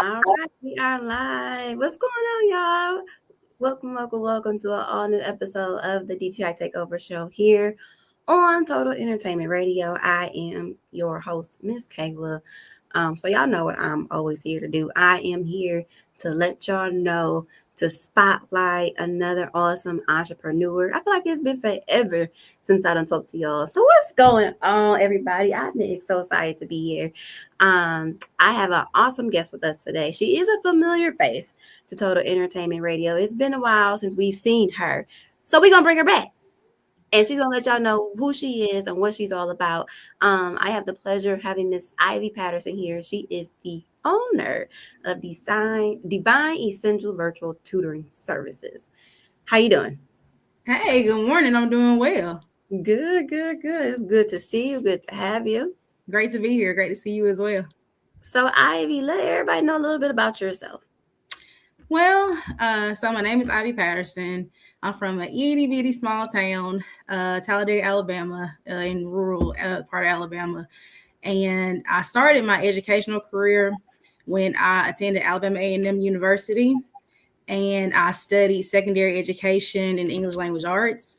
All right, we are live. What's going on, y'all? Welcome to an all new episode of the DTI Takeover Show here on Total Entertainment Radio. I am your host, Miss Kayla. So y'all know what I'm always here to do. I am here to let y'all know, to spotlight another awesome entrepreneur. I feel like it's been forever since I done talked to y'all. So what's going on, everybody? I've been so excited to be here. I have an awesome guest with us today. She is a familiar face to Total Entertainment Radio. It's been a while since we've seen her. So we're gonna bring her back. And she's gonna let y'all know who she is and what she's all about. I have the pleasure of having Miss Ivy Patterson here. She is the owner of Divine Essential Virtual Tutoring Services. How you doing? Hey, good morning. I'm doing well. Good. It's good to see you. Good to have you. Great to be here. Great to see you as well. So, Ivy, let everybody know a little bit about yourself. Well, so my name is Ivy Patterson. I'm from a itty bitty small town, Talladega, Alabama, in rural part of Alabama. And I started my educational career when I attended Alabama A&M University, and I studied secondary education and English language arts.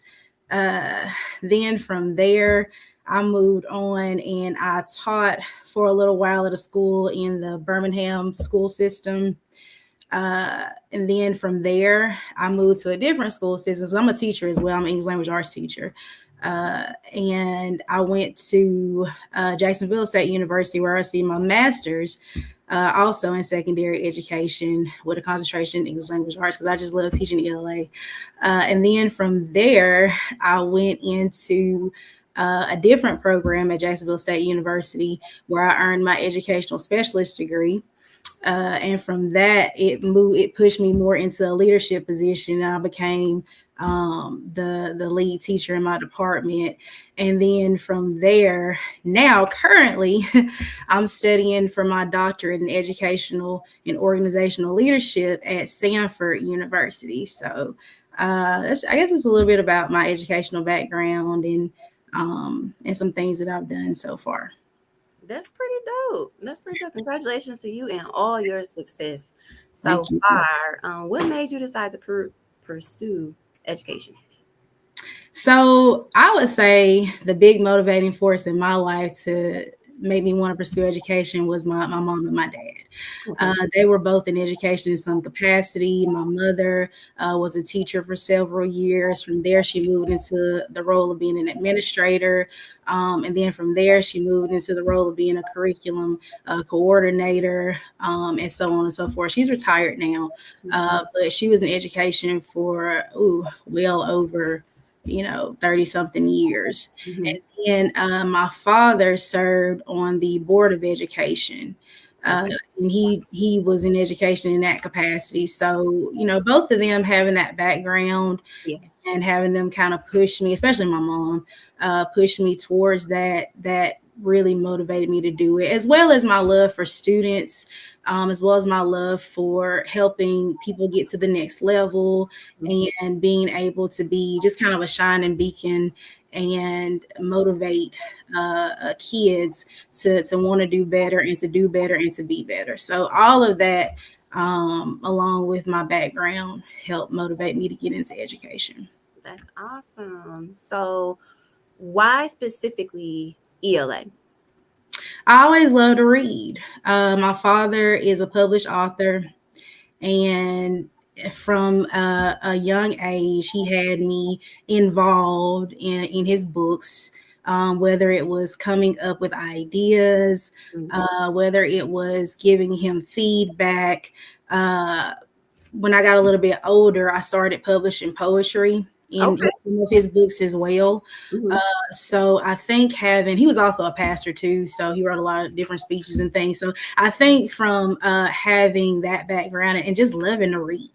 Then from there, I moved on and I taught for a little while at a school in the Birmingham school system. And then from there, I moved to a different school system. So I'm a teacher as well. I'm an English language arts teacher. And I went to Jacksonville State University where I received my master's, also in secondary education with a concentration in English language arts because I just love teaching ELA. And then from there, I went into a different program at Jacksonville State University where I earned my educational specialist degree. And from that, it pushed me more into a leadership position. I became the lead teacher in my department. And then from there, now currently, I'm studying for my doctorate in educational and organizational leadership at Sanford University. So I guess it's a little bit about my educational background and some things that I've done so far. That's pretty dope. That's pretty dope. Congratulations to you and all your success Thank so you. far. What made you decide to pursue education? So I would say the big motivating force in my life to make me want to pursue education was my mom and my dad. Okay. They were both in education in some capacity. My mother was a teacher for several years. From there, she moved into the role of being an administrator. And then from there, she moved into the role of being a curriculum coordinator, and so on and so forth. She's retired now, but she was in education for well over 30 something years. Mhm. And then my father served on the board of education. And he was in education in that capacity. So, both of them having that background Yeah. and having them kind of push me, especially my mom, push me towards that really motivated me to do it, as well as my love for students, as well as my love for helping people get to the next level and being able to be just kind of a shining beacon and motivate kids to want to do better and to do better and to be better. So all of that, along with my background, helped motivate me to get into education. That's awesome. So, why specifically ELA? I always love to read. My father is a published author, and from a young age, he had me involved in his books, whether it was coming up with ideas, whether it was giving him feedback. Uh, when I got a little bit older, I started publishing poetry in Okay. some of his books as well. Mhm. So I think he was also a pastor too, so he wrote a lot of different speeches and things. So I think from having that background and just loving to read,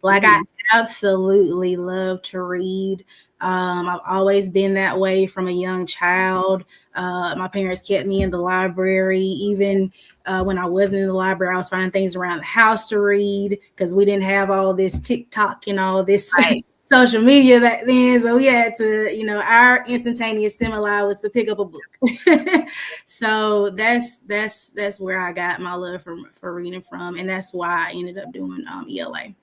like I Mhm. absolutely love to read. I've always been that way from a young child. My parents kept me in the library, even when I wasn't in the library. I was finding things around the house to read because we didn't have all this TikTok and all this Right. social media back then, so we had to, our instantaneous stimuli was to pick up a book. So that's where I got my love for reading from, and that's why I ended up doing ELA.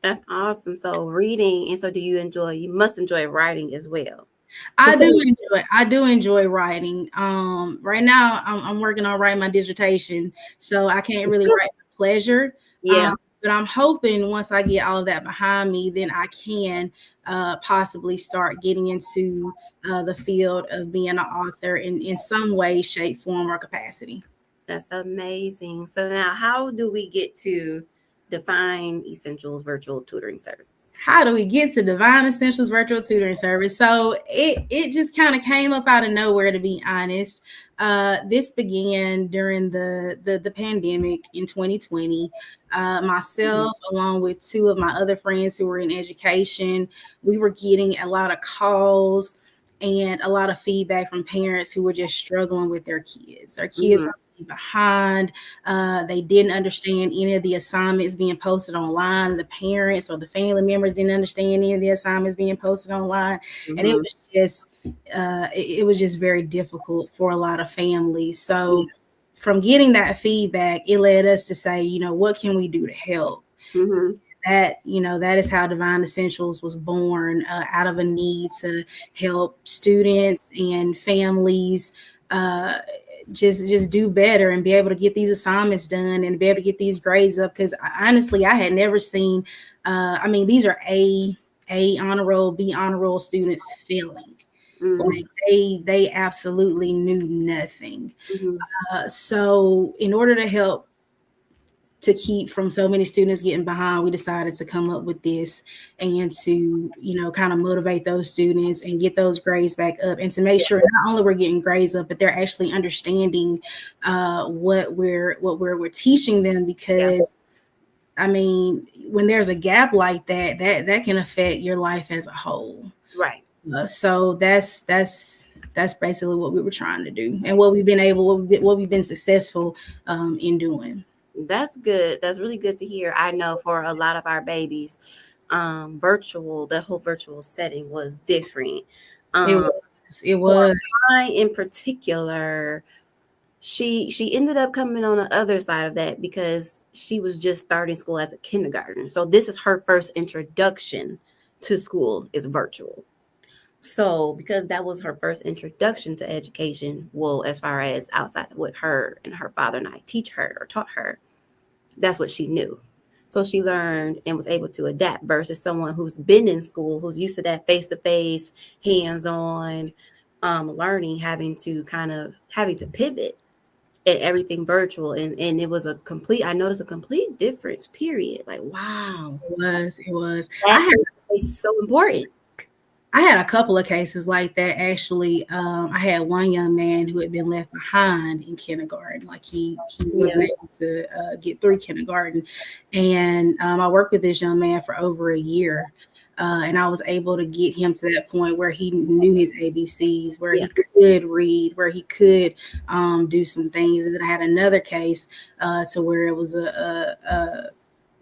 That's awesome. So reading, and so do you enjoy? You must enjoy writing as well. To I some do extent. enjoy. I do enjoy writing. Right now, I'm working on writing my dissertation, so I can't really write for pleasure. Yeah, But I'm hoping once I get all of that behind me, then I can possibly start getting into the field of being an author in some way, shape, form, or capacity. that's amazing. So now, how do we get to define Essentials virtual tutoring services? How do we get to Divine Essentials Virtual Tutoring Service? So it just kind of came up out of nowhere, to be honest. This began during the pandemic in 2020. Mhm. Myself, along with two of my other friends who were in education, we were getting a lot of calls and a lot of feedback from parents who were just struggling with their kids. Their kids Mhm. were behind. They didn't understand any of the assignments being posted online. The parents or the family members didn't understand any of the assignments being posted online, and Mhm. it was just very difficult for a lot of families. So, Yeah. from getting that feedback, it led us to say, what can we do to help? Mhm. That is how Divine Essentials was born, out of a need to help students and families uh, just do better and be able to get these assignments done and be able to get these grades up, because honestly I had never seen, I mean, these are a honor roll, B honor roll students failing. Mhm. Like they absolutely knew nothing. Mhm. So in order to help to keep from so many students getting behind, we decided to come up with this and to, kind of motivate those students and get those grades back up, and to make Yeah. sure not only we're getting grades up, but they're actually understanding what we're teaching them. Yeah. Because I mean, when there's a gap like that, that can affect your life as a whole. Right. So that's basically what we were trying to do, and what we've been successful in doing. That's good. That's really good to hear. I know for a lot of our babies, the whole virtual setting was different. It Um, was. It for was. mine in particular, she ended up coming on the other side of that because she was just starting school as a kindergartner. So this is her first introduction to school is virtual. So because that was her first introduction to education, well, as far as outside of what her and her father and I teach her or taught her, that's what she knew. So she learned and was able to adapt versus someone who's been in school, who's used to that face to face, hands on learning, having to pivot and everything virtual. And it was I noticed a complete difference, period. Like, wow, It was. It was. that face to face is so important. I had a couple of cases like that actually. I had one young man who had been left behind in kindergarten, like he Yeah. wasn't able to get through kindergarten, and I worked with this young man for over a year. And I was able to get him to that point where he knew his ABCs, where Yeah. he could read, where he could do some things. And then I had another case to where it was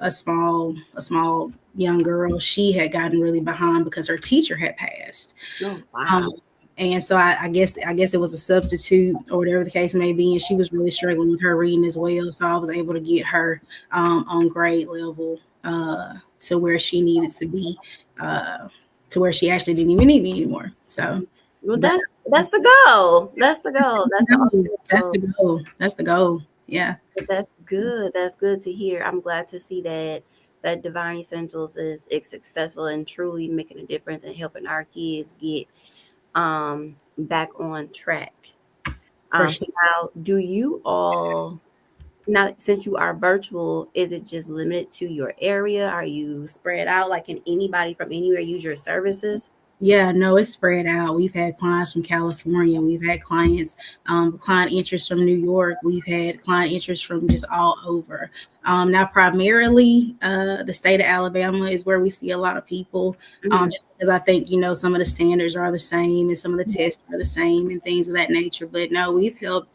a small young girl. She had gotten really behind because her teacher had passed. Oh, Um, wow. and so I guess it was a substitute or whatever the case may be, and she was really struggling with her reading as well. So I was able to get her on grade level to where she needed to be, uh, to where she actually didn't even need me anymore. So Well, that, that's the goal. That's the goal. That's the ultimate that's goal. the goal. That's the goal. Yeah. That's good. That's good to hear. I'm glad to see that Divine Essentials is successful and truly making a difference and helping our kids get back on track. For So sure. now, do you all now since you are virtual, is it just limited to your area? Are you spread out? Like, can anybody from anywhere use your services? Yeah, no, it's spread out. We've had clients from California. We've had client interest from New York. We've had client interest from just all over. Now, primarily, the state of Alabama is where we see a lot of people, Hmm. just because I think, some of the standards are the same and some of the tests are the same and things of that nature. But no, we've helped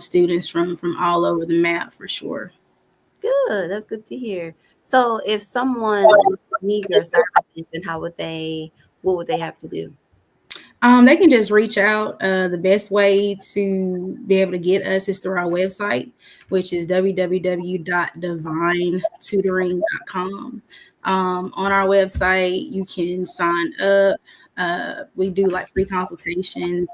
students from all over the map for sure. Good. That's good to hear. So if someone needs your services, then what would they have to do? They can just reach out. The best way to be able to get us is through our website, which is www.divinetutoring.com. On our website, you can sign up. We do like free consultations.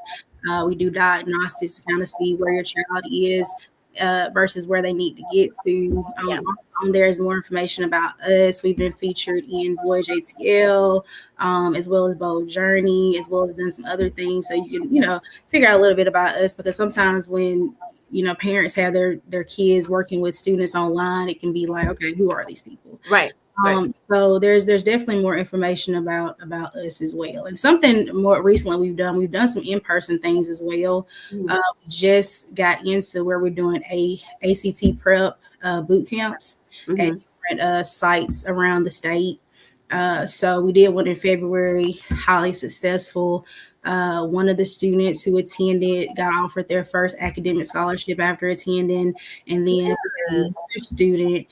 We do diagnostics to kind of see where your child is versus where they need to get to. Yeah. On there is more information about us. We've been featured in Voyage ATL, as well as Bold Journey, as well as done some other things. So you can, figure out a little bit about us because sometimes when parents have their kids working with students online, it can be like, okay, who are these people? Right. Right. So there's definitely more information about us as well. And something more recently we've done some in-person things as well. Mhm. We just got into where we're doing ACT prep boot camps at Mhm. different sites around the state. So we did one in February, highly successful. One of the students who attended got offered their first academic scholarship after attending, and then Yeah. another student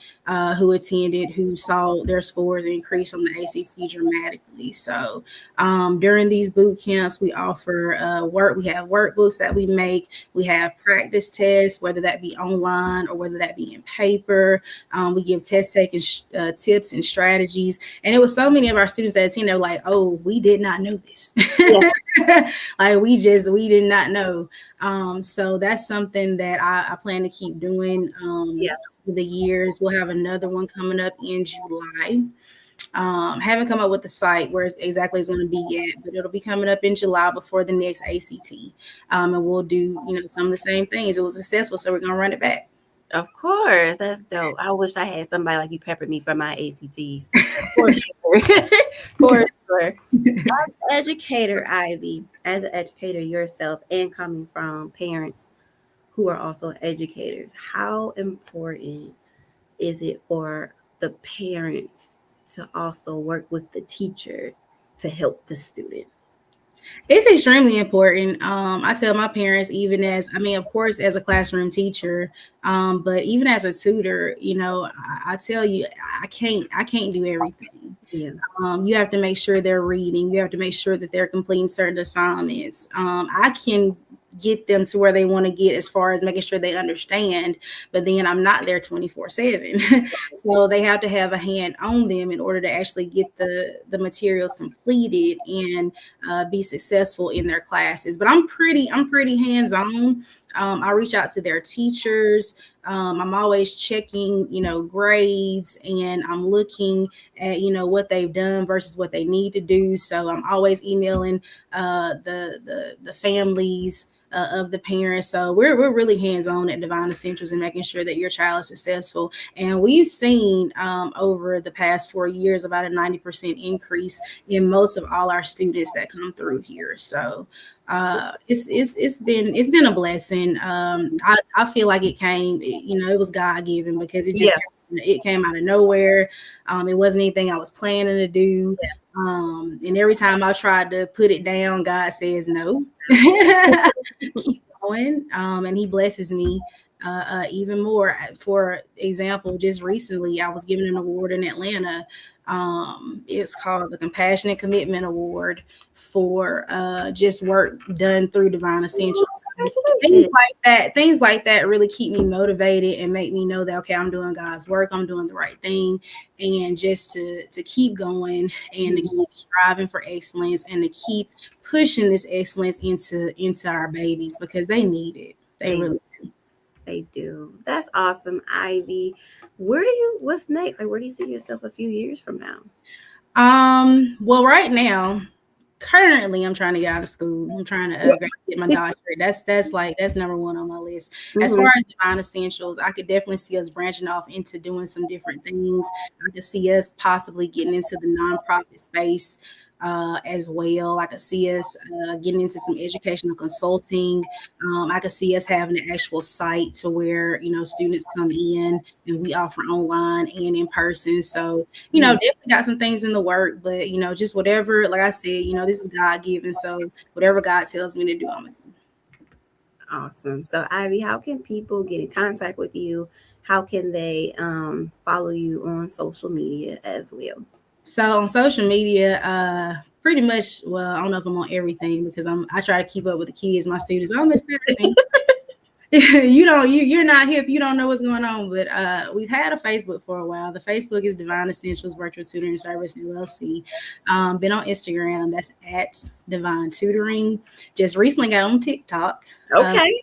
who attended who saw their scores increase on the ACT dramatically. So during these boot camps, we offer work. We have workbooks that we make. We have practice tests, whether that be online or whether that be in paper. We give test taking tips and strategies. And it was so many of our students that attended, they were like, "Oh, we did not know this." Yeah. Like we did not know. So that's something that I plan to keep doing Yeah. for the years. We'll have another one coming up in July. Haven't come up with the site where it's exactly it's going to be yet, but it'll be coming up in July before the next ACT. And we'll do, some of the same things. It was successful, so we're going to run it back. Of course. That's dope. I wish I had somebody like you peppered me for my ACTs. For sure. For sure. Educator Ivy, as an educator yourself and coming from parents who are also educators, how important is it for the parents to also work with the teacher to help the student? It's extremely important. I tell my parents, even as I mean, of course, as a classroom teacher, but even as a tutor, I tell you, I can't do everything. Yeah. You have to make sure they're reading. You have to make sure that they're completing certain assignments. I can get them to where they want to get as far as making sure they understand, but then I'm not there 24/7. So they have to have a hand on them in order to actually get the materials completed and be successful in their classes. But I'm pretty hands on. I reach out to their teachers. I'm always checking, grades, and I'm looking at, what they've done versus what they need to do. So I'm always emailing the families of the parents. So we're really hands on at Divine Essentials and making sure that your child is successful. And we've seen over the past 4 years about a 90% increase in most of all our students that come through here. So it's been a blessing. I feel like it was God given because Yeah. it came out of nowhere. It wasn't anything I was planning to do. And every time I tried to put it down, God says no. Keep going. And He blesses me even more. For example, just recently, I was given an award in Atlanta. It's called the Compassionate Commitment Award for just work done through Divine Essentials. Things Congratulations. like things like that really keep me motivated and make me know that okay, I'm doing God's work, I'm doing the right thing, and just to keep going and to keep striving for excellence and to keep pushing this excellence into our babies because they need it. They They really. they do. That's awesome, Ivy. What's next? Like where do you see yourself a few years from now? Well, right now, currently, I'm trying to get out of school. I'm trying to get my doctorate. That's number one on my list. As Hmm. far as Divine Essentials, I could definitely see us branching off into doing some different things. I could see us possibly getting into the nonprofit space as well. I could see us getting into some educational consulting. I could see us having an actual site to where students come in and we offer online and in person. So definitely got some things in the work, but just whatever, like I said, this is God given. So whatever God tells me to do, I'm gonna do. Awesome. So, Ivy, how can people get in contact with you? How can they follow you on social media as well? So on social media, pretty much. Well, I don't know if I'm on everything because I try to keep up with the kids, my students. Oh, Miss Patterson, you're not hip, you don't know what's going on. But we've had a Facebook for a while. The Facebook is Divine Essentials Virtual Tutoring Service LLC. Been on Instagram, that's at Divine Tutoring. Just recently got on TikTok. uh, Okay.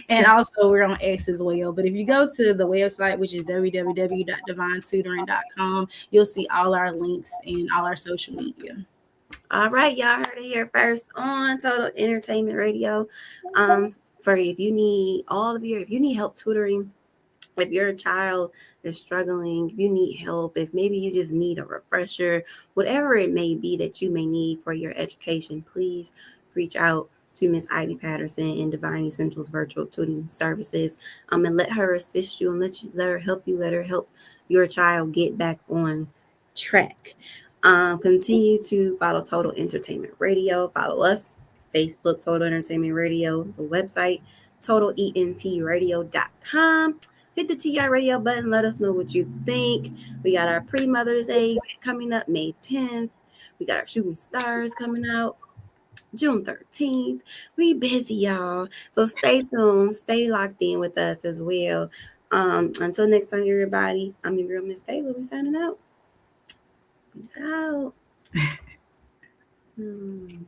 and also we're on X as well. But if you go to the website, which is www.divinetutoring.com, you'll see all our links and all our social media. All right, y'all heard it here first on Total Entertainment Radio. For if you need if you need help tutoring, if your child is struggling, if you need help, if maybe you just need a refresher, whatever it may be that you may need for your education, please reach out to Miss Ivy Patterson in Divine Essentials Virtual Tutoring Services, and let her assist you and let her help you, let her help your child get back on track. Continue to follow Total Entertainment Radio. Follow us, Facebook, Total Entertainment Radio, the website, totalentradio.com. Hit the TR radio button. Let us know what you think. We got our pre Mother's Day coming up May 10th. We got our Shooting Stars coming out June 13th. We busy, y'all. So stay tuned. Stay locked in with us as well. Until next time, everybody, I'm your girl, Miss Taylor. We signing out. Peace out. Hmm.